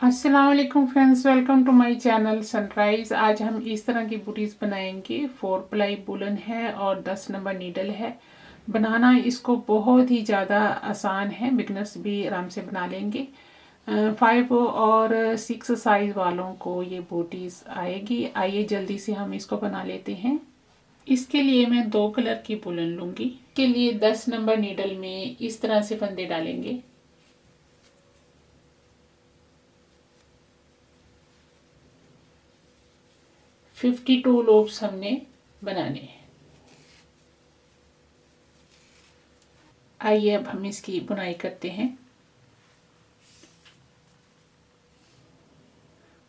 अस्सलाम वालेकुम friends, welcome to my channel Sunrise. आज हम इस तरह की बूटीज बनाएंगे। 4 प्लाई वूलन है और 10 नंबर नीडल है। बनाना इसको बहुत ही ज़्यादा आसान है, बिगनर्स भी आराम से बना लेंगे। 5 और 6 साइज वालों को ये बूटीज आएगी। आइए जल्दी से हम इसको बना लेते हैं। इसके लिए मैं 2 कलर की वूलन लूँगी। इसके लिए 10 नंबर नीडल में इस तरह से फंदे डालेंगे। फिफ्टी 52 लूप्स हमने बनाने हैं। आइए अब हम इसकी बुनाई करते हैं।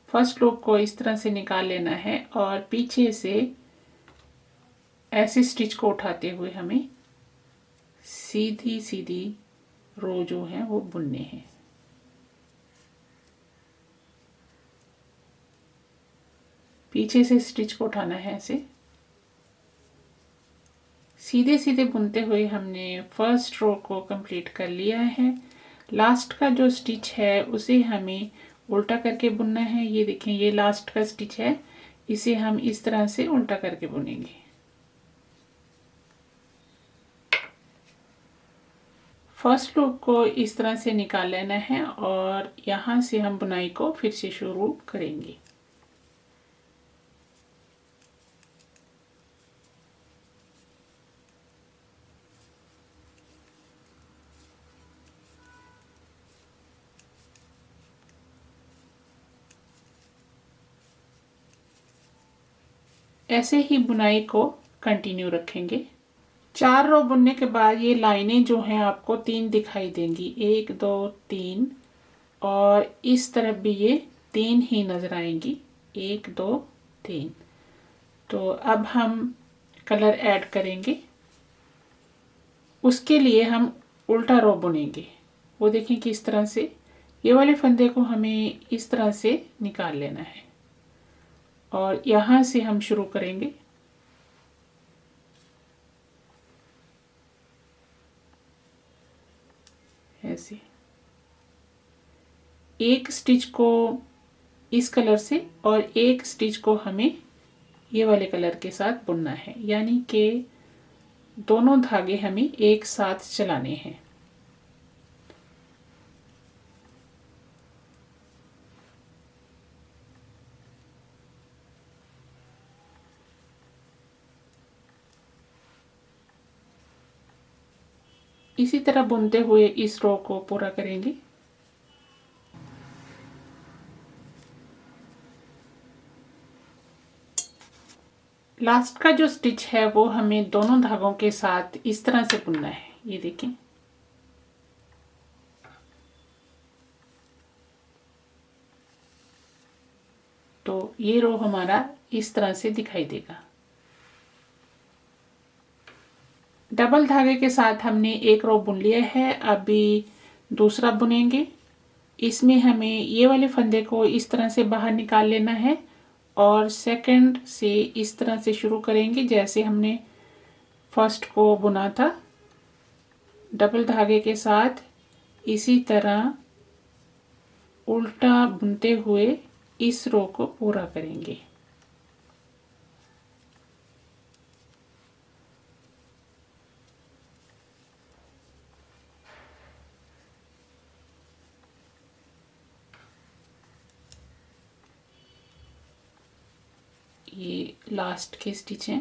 फर्स्ट लूप को इस तरह से निकाल लेना है और पीछे से ऐसे स्टिच को उठाते हुए हमें सीधी सीधी रो जो है वो बुनने हैं। पीछे से स्टिच को उठाना है, ऐसे सीधे सीधे बुनते हुए हमने फर्स्ट रो को कंप्लीट कर लिया है। लास्ट का जो स्टिच है उसे हमें उल्टा करके बुनना है। ये देखें, ये लास्ट का स्टिच है, इसे हम इस तरह से उल्टा करके बुनेंगे। फर्स्ट लूप को इस तरह से निकाल लेना है और यहाँ से हम बुनाई को फिर से शुरू करेंगे। ऐसे ही बुनाई को कंटिन्यू रखेंगे। 4 रो बुनने के बाद ये लाइनें जो हैं आपको 3 दिखाई देंगी, 1 2 3, और इस तरफ भी ये 3 ही नजर आएंगी, 1 2 3। तो अब हम कलर ऐड करेंगे। उसके लिए हम उल्टा रो बुनेंगे। वो देखें कि इस तरह से ये वाले फंदे को हमें इस तरह से निकाल लेना है और यहाँ से हम शुरू करेंगे। ऐसे एक स्टिच को इस कलर से और एक स्टिच को हमें ये वाले कलर के साथ बुनना है, यानी कि दोनों धागे हमें एक साथ चलाने हैं। इसी तरह बुनते हुए इस रो को पूरा करेंगे। लास्ट का जो स्टिच है वो हमें दोनों धागों के साथ इस तरह से बुनना है। ये देखें, तो ये रो हमारा इस तरह से दिखाई देगा। डबल धागे के साथ हमने एक रो बुन लिया है। अभी दूसरा बुनेंगे। इसमें हमें ये वाले फंदे को इस तरह से बाहर निकाल लेना है और सेकंड से इस तरह से शुरू करेंगे जैसे हमने फर्स्ट को बुना था। डबल धागे के साथ इसी तरह उल्टा बुनते हुए इस रो को पूरा करेंगे। ये लास्ट के स्टिच हैं।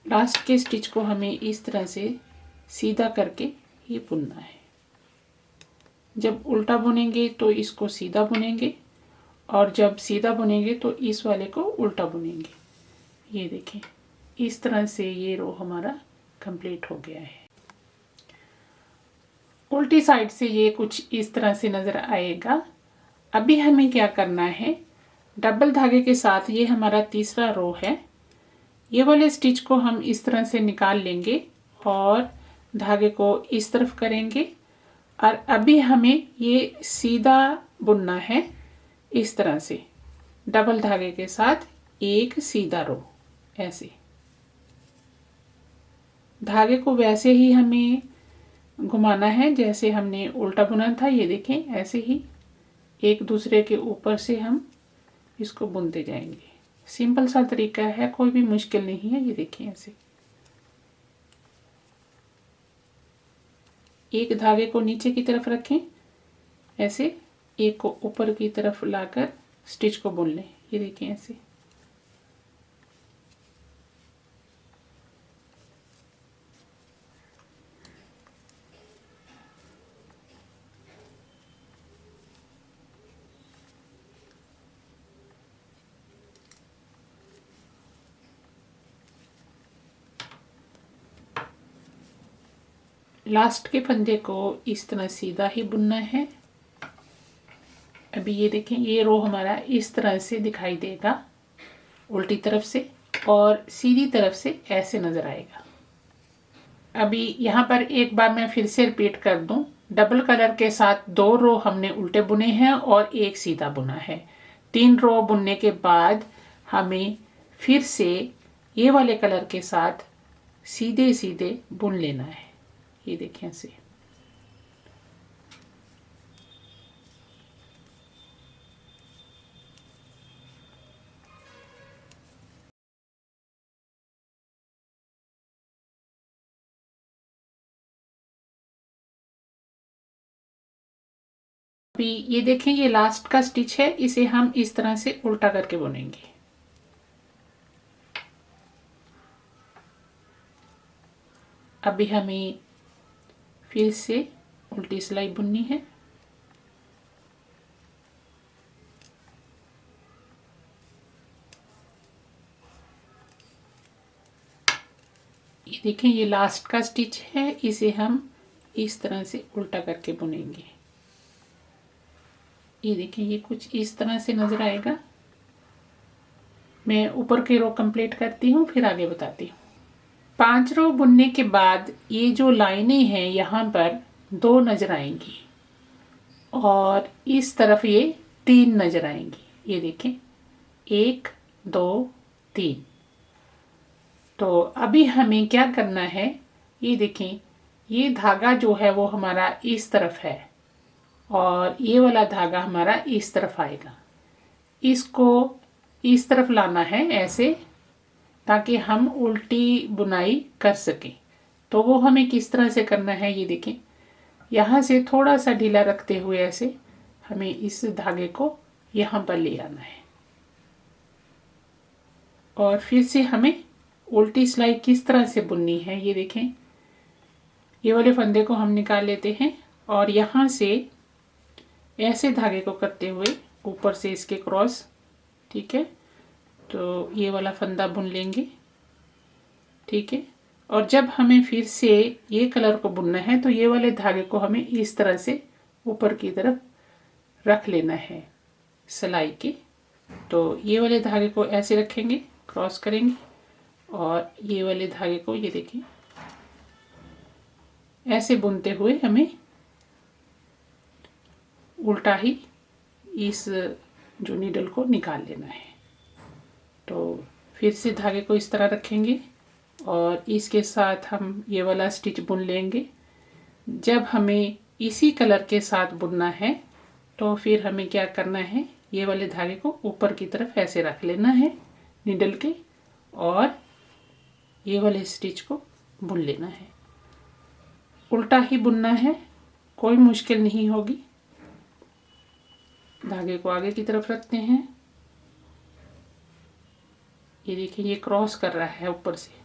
लास्ट के स्टिच को हमें इस तरह से सीधा करके ये बुनना है। जब उल्टा बुनेंगे तो इसको सीधा बुनेंगे और जब सीधा बुनेंगे तो इस वाले को उल्टा बुनेंगे। ये देखें, इस तरह से ये रो हमारा कंप्लीट हो गया है। उल्टी साइड से ये कुछ इस तरह से नज़र आएगा। अभी हमें क्या करना है, डबल धागे के साथ ये हमारा तीसरा रो है, ये वाले स्टिच को हम इस तरह से निकाल लेंगे और धागे को इस तरफ करेंगे और अभी हमें ये सीधा बुनना है इस तरह से, डबल धागे के साथ एक सीधा रो, ऐसे धागे को वैसे ही हमें घुमाना है जैसे हमने उल्टा बुना था। ये देखें, ऐसे ही एक दूसरे के ऊपर से हम इसको बुनते जाएंगे। सिंपल सा तरीका है, कोई भी मुश्किल नहीं है। ये देखें, ऐसे एक धागे को नीचे की तरफ रखें, ऐसे एक को ऊपर की तरफ लाकर स्टिच को बुन लें। ये देखें, ऐसे लास्ट के फंदे को इस तरह सीधा ही बुनना है। अभी ये देखें, ये रो हमारा इस तरह से दिखाई देगा उल्टी तरफ से, और सीधी तरफ से ऐसे नजर आएगा। अभी यहाँ पर एक बार मैं फिर से रिपीट कर दूं, डबल कलर के साथ 2 रो हमने उल्टे बुने हैं और एक सीधा बुना है। 3 रो बुनने के बाद हमें फिर से ये वाले कलर के साथ सीधे सीधे बुन लेना है। ये देखें, ऐसे अभी ये देखें, ये लास्ट का स्टिच है, इसे हम इस तरह से उल्टा करके बुनेंगे। अभी हमें फिर से उल्टी सिलाई बुननी है। ये देखें, ये लास्ट का स्टिच है, इसे हम इस तरह से उल्टा करके बुनेंगे। ये देखें, ये कुछ इस तरह से नजर आएगा। मैं ऊपर की रो कंप्लीट करती हूँ, फिर आगे बताती हूँ। 5 रो बुनने के बाद ये जो लाइनें हैं यहाँ पर 2 नजर आएंगी और इस तरफ ये 3 नजर आएंगी। ये देखें, 1 2 3। तो अभी हमें क्या करना है, ये देखें, ये धागा जो है वो हमारा इस तरफ है और ये वाला धागा हमारा इस तरफ आएगा। इसको इस तरफ लाना है ऐसे, ताकि हम उल्टी बुनाई कर सकें। तो वो हमें किस तरह से करना है, ये देखें, यहाँ से थोड़ा सा ढीला रखते हुए ऐसे हमें इस धागे को यहाँ पर ले आना है और फिर से हमें उल्टी सिलाई किस तरह से बुननी है। ये देखें, ये वाले फंदे को हम निकाल लेते हैं और यहाँ से ऐसे धागे को करते हुए ऊपर से इसके क्रॉस, ठीक है, तो ये वाला फंदा बुन लेंगे, ठीक है। और जब हमें फिर से ये कलर को बुनना है तो ये वाले धागे को हमें इस तरह से ऊपर की तरफ रख लेना है सिलाई के। तो ये वाले धागे को ऐसे रखेंगे, क्रॉस करेंगे और ये वाले धागे को, ये देखिए, ऐसे बुनते हुए हमें उल्टा ही इस जो नीडल को निकाल लेना है। तो फिर से धागे को इस तरह रखेंगे और इसके साथ हम ये वाला स्टिच बुन लेंगे। जब हमें इसी कलर के साथ बुनना है तो फिर हमें क्या करना है, ये वाले धागे को ऊपर की तरफ ऐसे रख लेना है नीडल के और ये वाले स्टिच को बुन लेना है। उल्टा ही बुनना है, कोई मुश्किल नहीं होगी। धागे को आगे की तरफ रखते हैं। ये देखिए, ये क्रॉस कर रहा है ऊपर से।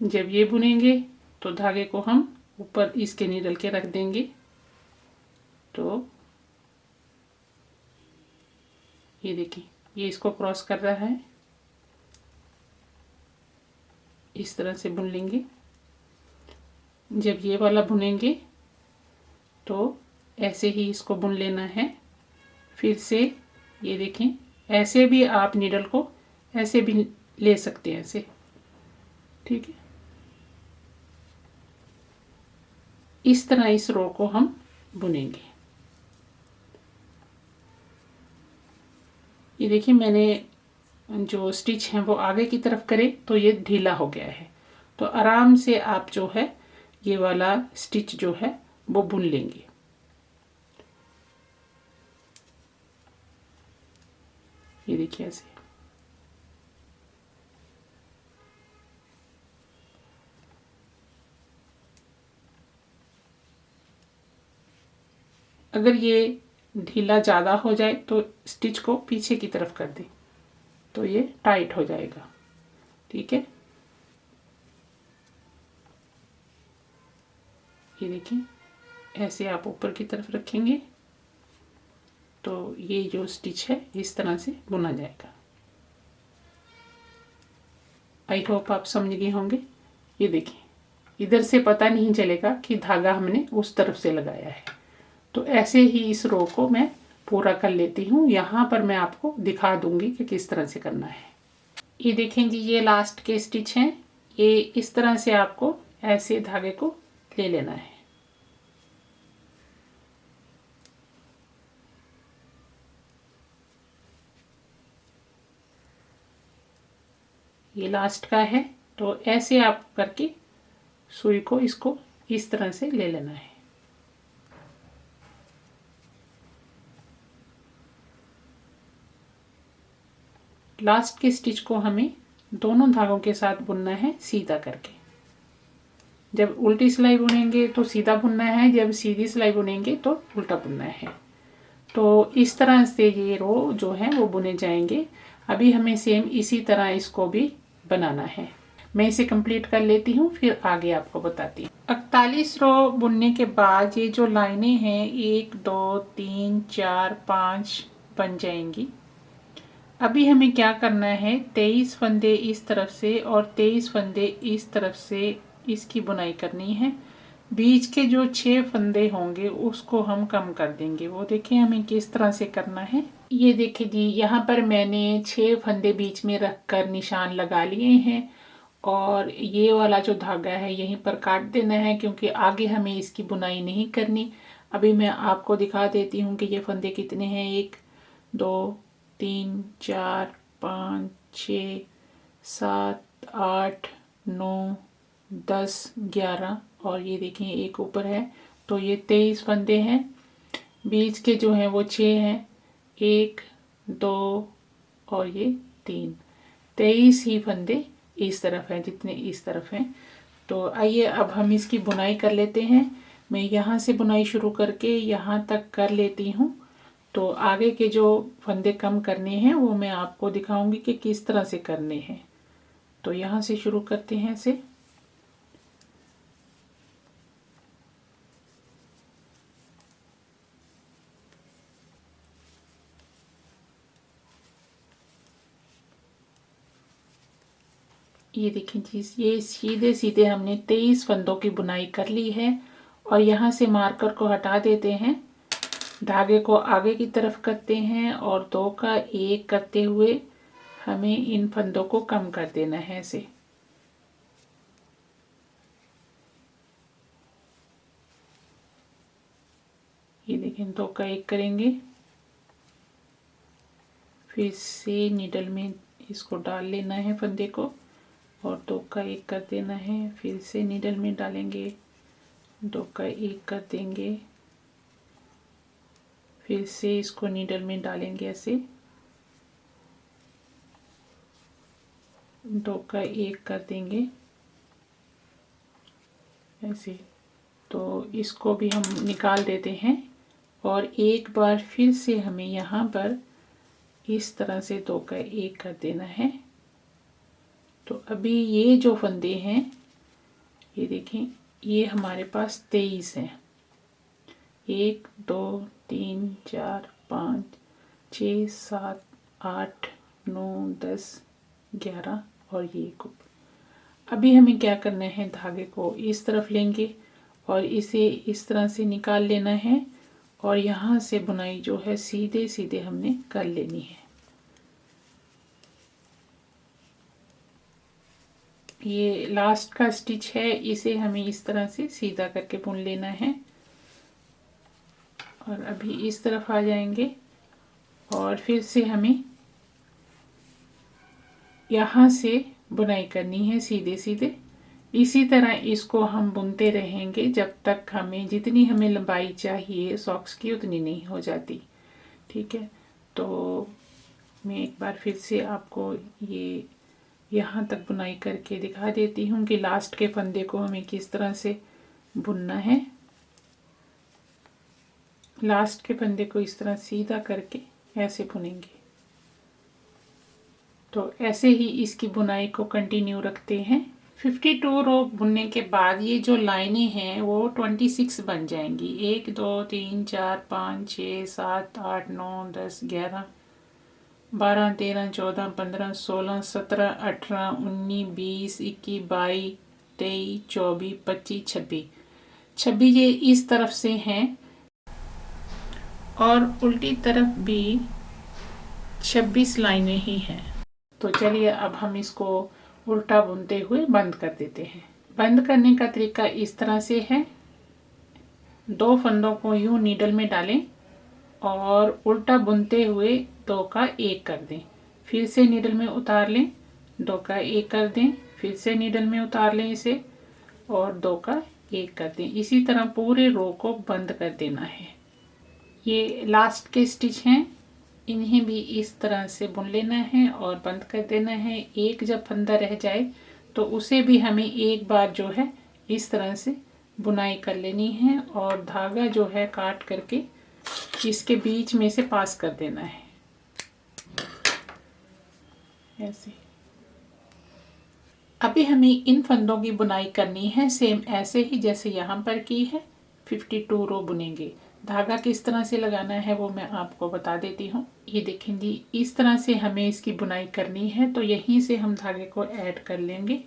जब ये बुनेंगे तो धागे को हम ऊपर इसके नीडल के रख देंगे। तो ये देखिए, ये इसको क्रॉस कर रहा है, इस तरह से बुन लेंगे। जब ये वाला बुनेंगे तो ऐसे ही इसको बुन लेना है। फिर से ये देखें, ऐसे भी आप नीडल को ऐसे भी ले सकते हैं, ऐसे, ठीक है। इस तरह इस रो को हम बुनेंगे। ये देखिए, मैंने जो स्टिच हैं वो आगे की तरफ करें तो ये ढीला हो गया है। तो आराम से आप जो है ये वाला स्टिच जो है वो बुन लेंगे। ये देखिए ऐसे। अगर ये ढीला ज़्यादा हो जाए तो स्टिच को पीछे की तरफ कर दें, तो ये टाइट हो जाएगा। ठीक है, ये देखिए ऐसे आप ऊपर की तरफ रखेंगे तो ये जो स्टिच है इस तरह से बुना जाएगा। आई होप आप समझ गए होंगे। ये देखिए इधर से पता नहीं चलेगा कि धागा हमने उस तरफ से लगाया है। तो ऐसे ही इस रो को मैं पूरा कर लेती हूँ। यहाँ पर मैं आपको दिखा दूंगी कि किस तरह से करना है। ये देखें जी, ये लास्ट के स्टिच हैं। ये इस तरह से आपको ऐसे धागे को ले लेना है। ये लास्ट का है, तो ऐसे आप करके सुई को इसको इस तरह से ले लेना है। लास्ट के स्टिच को हमें दोनों धागों के साथ बुनना है सीधा करके। जब उल्टी सिलाई बुनेंगे तो सीधा बुनना है, जब सीधी सिलाई बुनेंगे तो उल्टा बुनना है। तो इस तरह से ये रो जो है वो बुने जाएंगे। अभी हमें सेम इसी तरह इसको भी बनाना है। मैं इसे कंप्लीट कर लेती हूँ, फिर आगे आपको बताती हूँ। 41 रो बुनने के बाद ये जो लाइनें हैं 1 2 3 4 5 बन जाएंगी। अभी हमें क्या करना है, 23 फंदे इस तरफ से और 23 फंदे इस तरफ से इसकी बुनाई करनी है। बीच के जो 6 फंदे होंगे उसको हम कम कर देंगे। वो देखें हमें किस तरह से करना है। ये देखिए जी, यहाँ पर मैंने 6 फंदे बीच में रख कर निशान लगा लिए हैं और ये वाला जो धागा है यहीं पर काट देना है, क्योंकि आगे हमें इसकी बुनाई नहीं करनी। अभी मैं आपको दिखा देती हूँ कि ये फंदे कितने हैं। 1 2 3 4 5 6 7 8 9 10 11 और ये देखिए एक ऊपर है, तो ये 23 फंदे हैं। बीच के जो हैं वो 6 हैं, 1 2 और ये 3, 23 ही फंदे इस तरफ हैं जितने इस तरफ हैं। तो आइए अब हम इसकी बुनाई कर लेते हैं। मैं यहाँ से बुनाई शुरू करके यहाँ तक कर लेती हूँ। तो आगे के जो फंदे कम करने हैं वो मैं आपको दिखाऊंगी कि किस तरह से करने हैं। तो यहाँ से शुरू करते हैं इसे। ये देखें जी, ये सीधे सीधे हमने 23 फंदों की बुनाई कर ली है और यहाँ से मार्कर को हटा देते हैं। धागे को आगे की तरफ करते हैं और 2 का 1 करते हुए हमें इन फंदों को कम कर देना है ऐसे। ये देखें 2 का 1 करेंगे, फिर से नीडल में इसको डाल लेना है फंदे को और 2 का 1 कर देना है। फिर से नीडल में डालेंगे, 2 का 1 कर देंगे, फिर से इसको नीडल में डालेंगे ऐसे, 2 का 1 कर देंगे ऐसे। तो इसको भी हम निकाल देते हैं और एक बार फिर से हमें यहाँ पर इस तरह से 2 का 1 कर देना है। तो अभी ये जो फंदे हैं ये देखें, ये हमारे पास 23 हैं। 1 2 3 4 5 6 7 8 9 10 11 और ये एक। अभी हमें क्या करना है, धागे को इस तरफ लेंगे और इसे इस तरह से निकाल लेना है और यहाँ से बुनाई जो है सीधे सीधे हमने कर लेनी है। ये लास्ट का स्टिच है, इसे हमें इस तरह से सीधा करके बुन लेना है और अभी इस तरफ आ जाएंगे और फिर से हमें यहाँ से बुनाई करनी है सीधे सीधे। इसी तरह इसको हम बुनते रहेंगे जब तक हमें जितनी हमें लंबाई चाहिए सॉक्स की उतनी नहीं हो जाती। ठीक है, तो मैं एक बार फिर से आपको ये यहाँ तक बुनाई करके दिखा देती हूँ कि लास्ट के फंदे को हमें किस तरह से बुनना है। लास्ट के फंदे को इस तरह सीधा करके ऐसे बुनेंगे। तो ऐसे ही इसकी बुनाई को कंटिन्यू रखते हैं। 52 रो बुनने के बाद ये जो लाइनें हैं वो 26 बन जाएंगी। 1 2 3 4 5 6 7 8 9 10 11 12 13 14 15 16 17 18 19 20 21 22 23 24 25 26 ये इस तरफ से हैं और उल्टी तरफ भी 26 लाइनें ही हैं। तो चलिए अब हम इसको उल्टा बुनते हुए बंद कर देते हैं। बंद करने का तरीका इस तरह से है, 2 फंदों को यूं नीडल में डालें और उल्टा बुनते हुए 2 का 1 कर दें, फिर से नीडल में उतार लें, 2 का 1 कर दें, फिर से नीडल में उतार लें इसे और 2 का 1 कर दें। इसी तरह पूरे रो को बंद कर देना है। ये लास्ट के स्टिच हैं, इन्हें भी इस तरह से बुन लेना है और बंद कर देना है। एक जब फंदा रह जाए तो उसे भी हमें एक बार जो है इस तरह से बुनाई कर लेनी है और धागा जो है काट करके इसके बीच में से पास कर देना है ऐसे। अभी हमें इन फंदों की बुनाई करनी है सेम ऐसे ही जैसे यहाँ पर की है। 52 रो बुनेंगे। धागा किस तरह से लगाना है वो मैं आपको बता देती हूँ। ये देखेंगे इस तरह से हमें इसकी बुनाई करनी है, तो यहीं से हम धागे को ऐड कर लेंगे।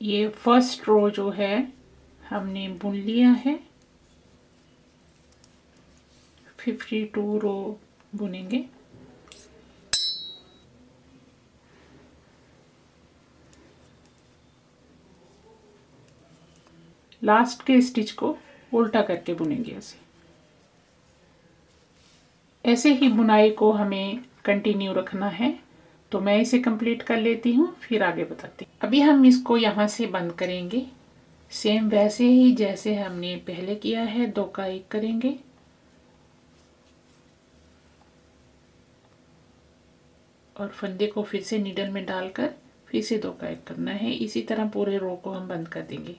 ये फर्स्ट रो जो है हमने बुन लिया है। 52 रो बुनेंगे। लास्ट के स्टिच को उल्टा करके बुनेंगे ऐसे। ऐसे ही बुनाई को हमें कंटिन्यू रखना है। तो मैं इसे कंप्लीट कर लेती हूँ फिर आगे बताती हूँ। अभी हम इसको यहाँ से बंद करेंगे सेम वैसे ही जैसे हमने पहले किया है। 2 का 1 करेंगे और फंदे को फिर से नीडल में डालकर फिर से 2 का 1 करना है। इसी तरह पूरे रो को हम बंद कर देंगे।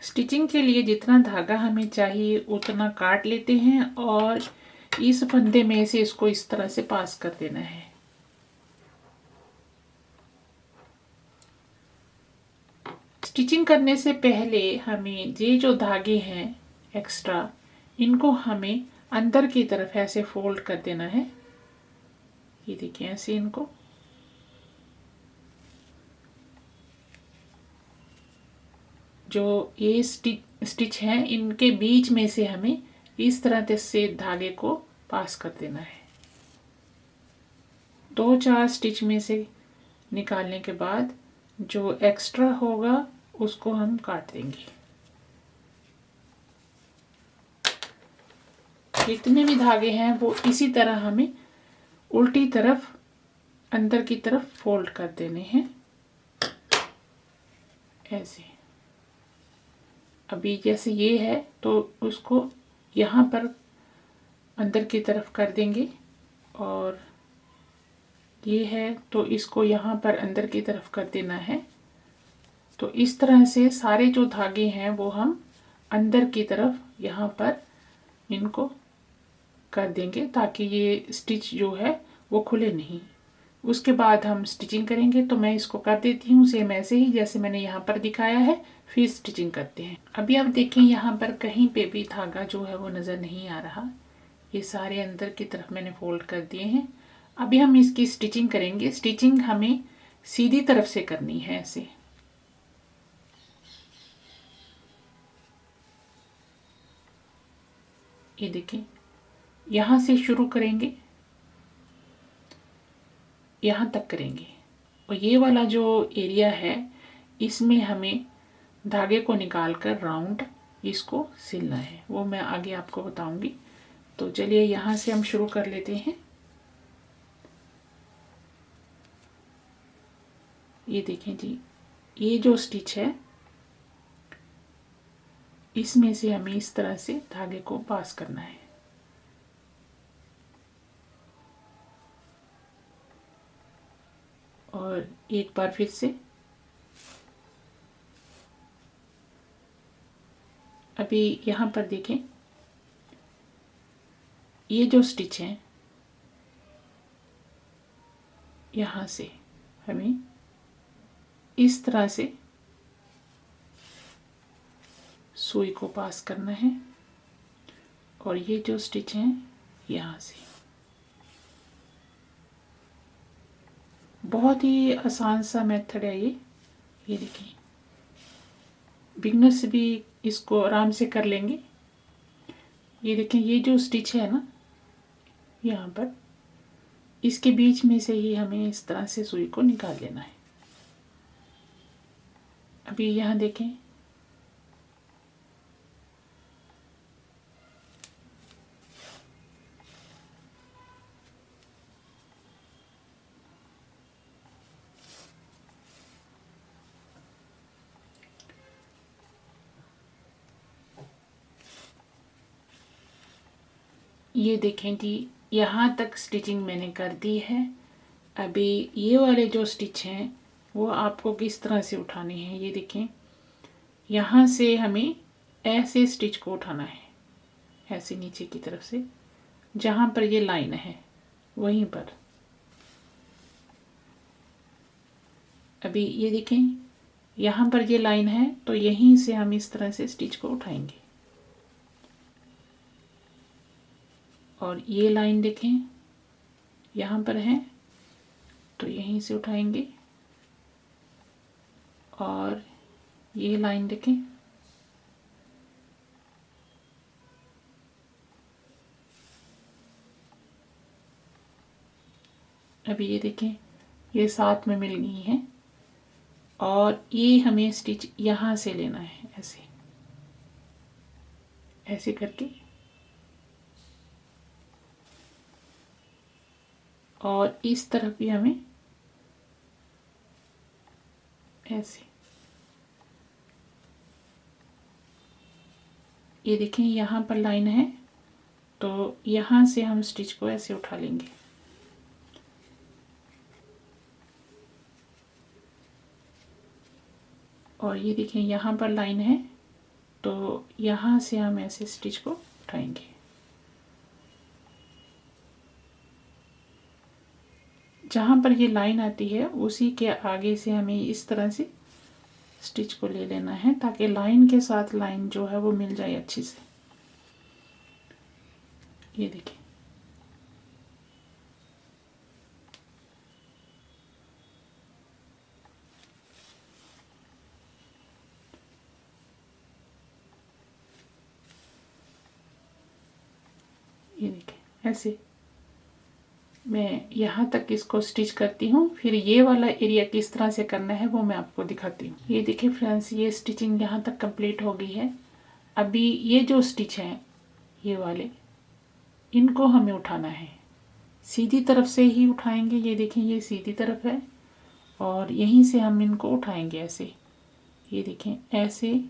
स्टिचिंग के लिए जितना धागा हमें चाहिए उतना काट लेते हैं और इस फंदे में से इसको इस तरह से पास कर देना है। स्टिचिंग करने से पहले हमें ये जो धागे हैं एक्स्ट्रा, इनको हमें अंदर की तरफ ऐसे फोल्ड कर देना है। ये देखिए ऐसे इनको जो ये स्टिच है इनके बीच में से हमें इस तरह से धागे को पास कर देना है। 2-4 स्टिच में से निकालने के बाद जो एक्स्ट्रा होगा उसको हम काट देंगे। जितने भी धागे हैं वो इसी तरह हमें उल्टी तरफ अंदर की तरफ फोल्ड कर देने हैं ऐसे। अभी जैसे ये है तो उसको यहाँ पर अंदर की तरफ कर देंगे और ये है तो इसको यहाँ पर अंदर की तरफ कर देना है। तो इस तरह से सारे जो धागे हैं वो हम अंदर की तरफ यहाँ पर इनको कर देंगे ताकि ये स्टिच जो है वो खुले नहीं। उसके बाद हम स्टिचिंग करेंगे। तो मैं इसको कर देती हूँ सेम ऐसे ही जैसे मैंने यहाँ पर दिखाया है, फिर स्टिचिंग करते हैं। अभी आप देखें यहाँ पर कहीं पे भी धागा जो है वो नज़र नहीं आ रहा। ये सारे अंदर की तरफ मैंने फोल्ड कर दिए हैं। अभी हम इसकी स्टिचिंग करेंगे। स्टिचिंग हमें सीधी तरफ से करनी है ऐसे। ये देखें, यहाँ से शुरू करेंगे, यहाँ तक करेंगे और ये वाला जो एरिया है इसमें हमें धागे को निकाल कर राउंड इसको सिलना है, वो मैं आगे आपको बताऊंगी। तो चलिए यहाँ से हम शुरू कर लेते हैं। ये देखें जी, ये जो स्टिच है इसमें से हमें इस तरह से धागे को पास करना है। और एक बार फिर से, अभी यहाँ पर देखें, ये जो स्टिच है यहाँ से हमें इस तरह से सुई को पास करना है और ये जो स्टिच है यहाँ से। बहुत ही आसान सा मेथड है ये देखिए, बिगनर्स भी इसको आराम से कर लेंगे। ये देखें, ये जो स्टिच है ना यहाँ पर, इसके बीच में से ही हमें इस तरह से सुई को निकाल लेना है। अभी यहाँ देखें, ये देखें जी, यहाँ तक स्टिचिंग मैंने कर दी है। अभी ये वाले जो स्टिच हैं वो आपको किस तरह से उठाने हैं, ये देखें, यहाँ से हमें ऐसे स्टिच को उठाना है, ऐसे नीचे की तरफ से, जहाँ पर ये लाइन है वहीं पर। अभी ये देखें, यहाँ पर ये लाइन है तो यहीं से हम इस तरह से स्टिच को उठाएंगे। और ये लाइन देखें, यहाँ पर है तो यहीं से उठाएंगे। और ये लाइन देखें, अभी ये देखें, ये साथ में मिल गई हैं और ये हमें स्टिच यहाँ से लेना है, ऐसे ऐसे करके। और इस तरफ भी हमें ऐसे। ये देखें, यहाँ पर लाइन है तो यहाँ से हम स्टिच को ऐसे उठा लेंगे। और ये देखें, यहाँ पर लाइन है तो यहाँ से हम ऐसे स्टिच को उठाएंगे। जहाँ पर ये लाइन आती है उसी के आगे से हमें इस तरह से स्टिच को ले लेना है ताकि लाइन के साथ लाइन जो है वो मिल जाए अच्छी से। ये देखिए, ये देखिए, ऐसे मैं यहाँ तक इसको स्टिच करती हूँ। फिर ये वाला एरिया किस तरह से करना है वो मैं आपको दिखाती हूँ। ये देखिए फ्रेंड्स, ये स्टिचिंग यहाँ तक कंप्लीट हो गई है। अभी ये जो स्टिच हैं ये वाले, इनको हमें उठाना है, सीधी तरफ से ही उठाएंगे। ये देखें, ये सीधी तरफ है और यहीं से हम इनको उठाएंगे ऐसे। ये देखें, ऐसे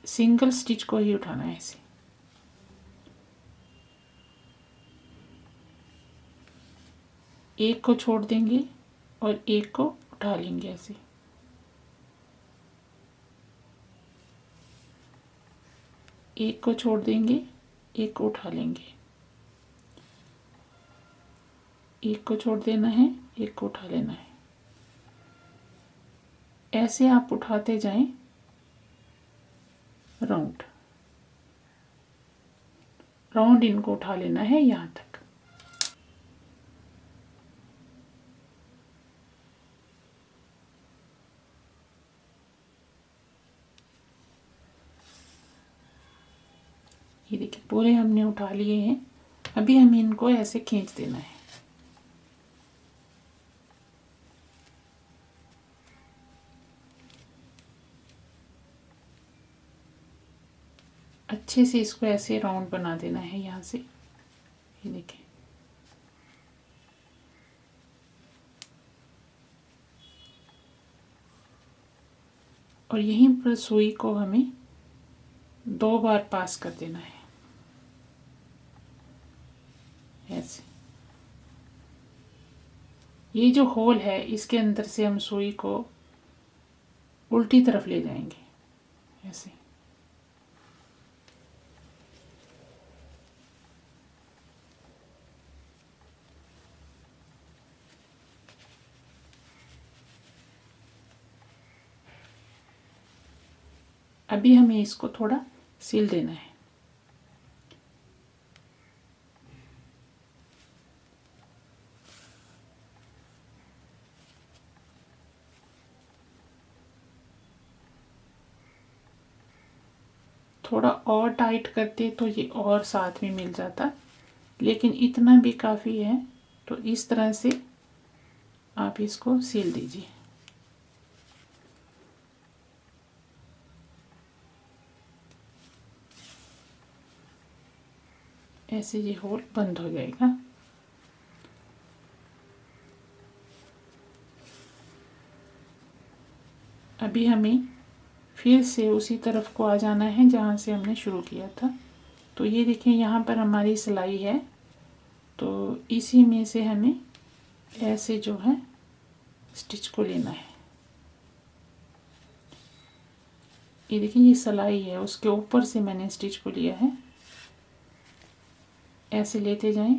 सिंगल स्टिच को ही उठाना है ऐसे। एक को छोड़ देंगे और एक को उठा लेंगे ऐसे। एक को छोड़ देंगे, एक को उठा लेंगे। एक को छोड़ देना है, एक को उठा लेना है। ऐसे आप उठाते जाएं राउंड राउंड, इनको उठा लेना है यहाँ तक। ये देखिए पूरे हमने उठा लिए हैं। अभी हमें इनको ऐसे खींच देना है। अच्छे से इसको ऐसे राउंड बना देना है यहाँ से। ये देखिए और यहीं पर सुई को हमें 2 बार पास कर देना है ऐसे। ये जो होल है इसके अंदर से हम सुई को उल्टी तरफ ले जाएंगे ऐसे। अभी हमें इसको थोड़ा सील देना है। थोड़ा और टाइट करते तो ये और साथ में मिल जाता, लेकिन इतना भी काफ़ी है। तो इस तरह से आप इसको सील दीजिए। ऐसे ये होल बंद हो जाएगा। अभी हमें फिर से उसी तरफ को आ जाना है जहाँ से हमने शुरू किया था। तो ये देखिए यहाँ पर हमारी सिलाई है, तो इसी में से हमें ऐसे जो है स्टिच को लेना है। ये देखिए ये सिलाई है, उसके ऊपर से मैंने स्टिच को लिया है। ऐसे लेते जाएं।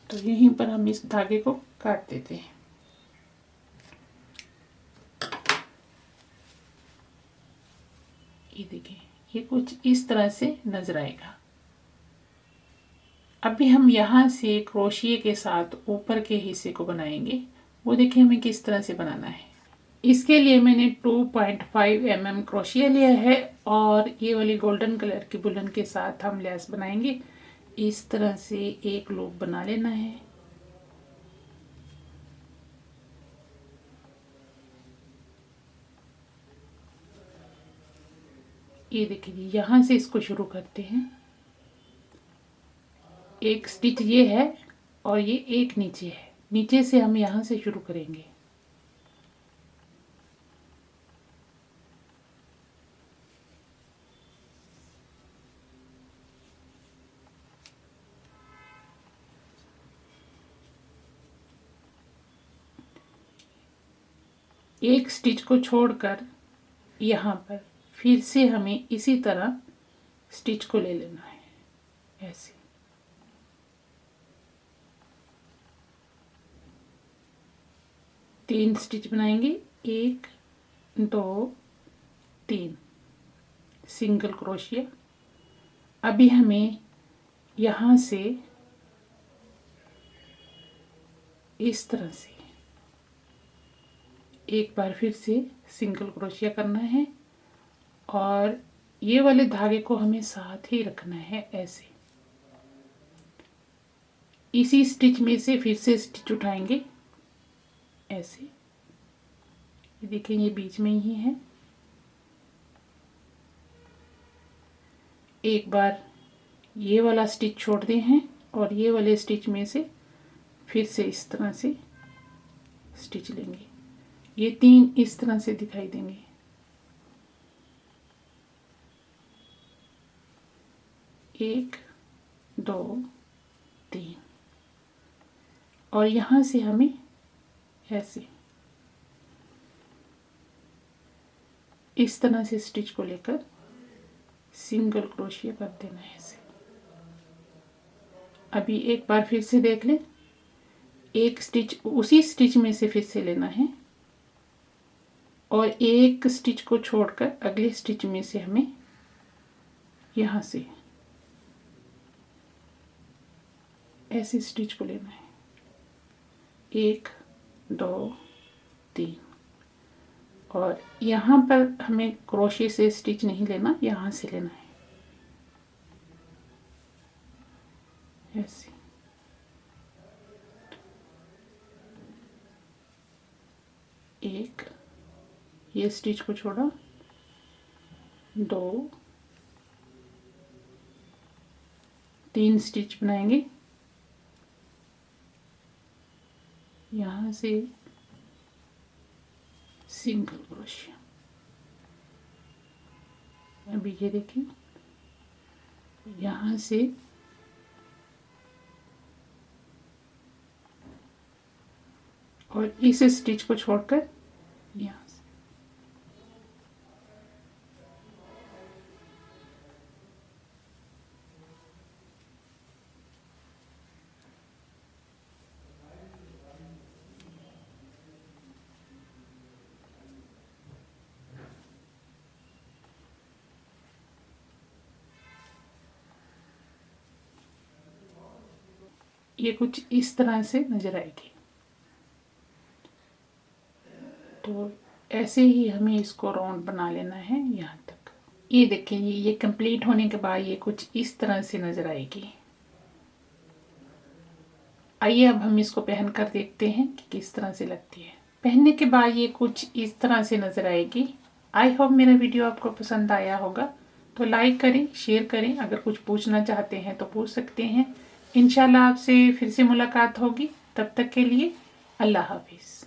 तो यहीं पर हम इस धागे को काट देते हैं। ये देखिए ये कुछ इस तरह से नजर आएगा। अभी हम यहाँ से क्रोशिए के साथ ऊपर के हिस्से को बनाएंगे। वो देखिए हमें किस तरह से बनाना है। इसके लिए मैंने 2.5 mm क्रोशिया लिया है और ये वाली गोल्डन कलर की बुलन के साथ हम लेस बनाएंगे। इस तरह से एक लूप बना लेना है। ये देखिए यहाँ से इसको शुरू करते हैं। एक स्टिच ये है और ये एक नीचे है। नीचे से हम यहाँ से शुरू करेंगे। एक स्टिच को छोड़कर यहाँ पर फिर से हमें इसी तरह स्टिच को ले लेना है ऐसे। तीन स्टिच बनाएंगे, 1 2 3 सिंगल क्रोशिया। अभी हमें यहाँ से इस तरह से एक बार फिर से सिंगल क्रोशिया करना है और ये वाले धागे को हमें साथ ही रखना है ऐसे। इसी स्टिच में से फिर से स्टिच उठाएंगे ऐसे। ये देखिए ये बीच में ही है। एक बार ये वाला स्टिच छोड़ते हैं और ये वाले स्टिच में से फिर से इस तरह से स्टिच लेंगे। ये 3 इस तरह से दिखाई देंगे। 1 2 3 और यहाँ से हमें ऐसे इस तरह से स्टिच को लेकर सिंगल क्रोशिया कर देना है ऐसे। अभी एक बार फिर से देख लें। एक स्टिच उसी स्टिच में से फिर से लेना है और एक स्टिच को छोड़कर अगले स्टिच में से हमें यहाँ से ऐसे स्टिच को लेना है, 1 2 3। और यहाँ पर हमें क्रोशे से स्टिच नहीं लेना, यहाँ से लेना है ऐसे। एक, ये स्टिच को छोड़ा, 2 3 स्टिच बनाएंगे, यहाँ से सिंगल क्रोशिया। अभी ये देखिए, यहाँ से और इस स्टिच को छोड़कर यहाँ से ये कुछ इस तरह से नजर आएगी। तो ऐसे ही हमें इसको राउंड बना लेना है यहाँ तक। ये देखें, ये कंप्लीट होने के बाद ये कुछ इस तरह से नजर आएगी। आइए अब हम इसको पहन कर देखते हैं कि किस तरह से लगती है। पहनने के बाद ये कुछ इस तरह से नजर आएगी। आई होप मेरा वीडियो आपको पसंद आया होगा, तो लाइक करें, शेयर करें। अगर कुछ पूछना चाहते हैं तो पूछ सकते हैं। इंशाल्लाह आपसे फिर से मुलाकात होगी। तब तक के लिए अल्लाह हाफिज।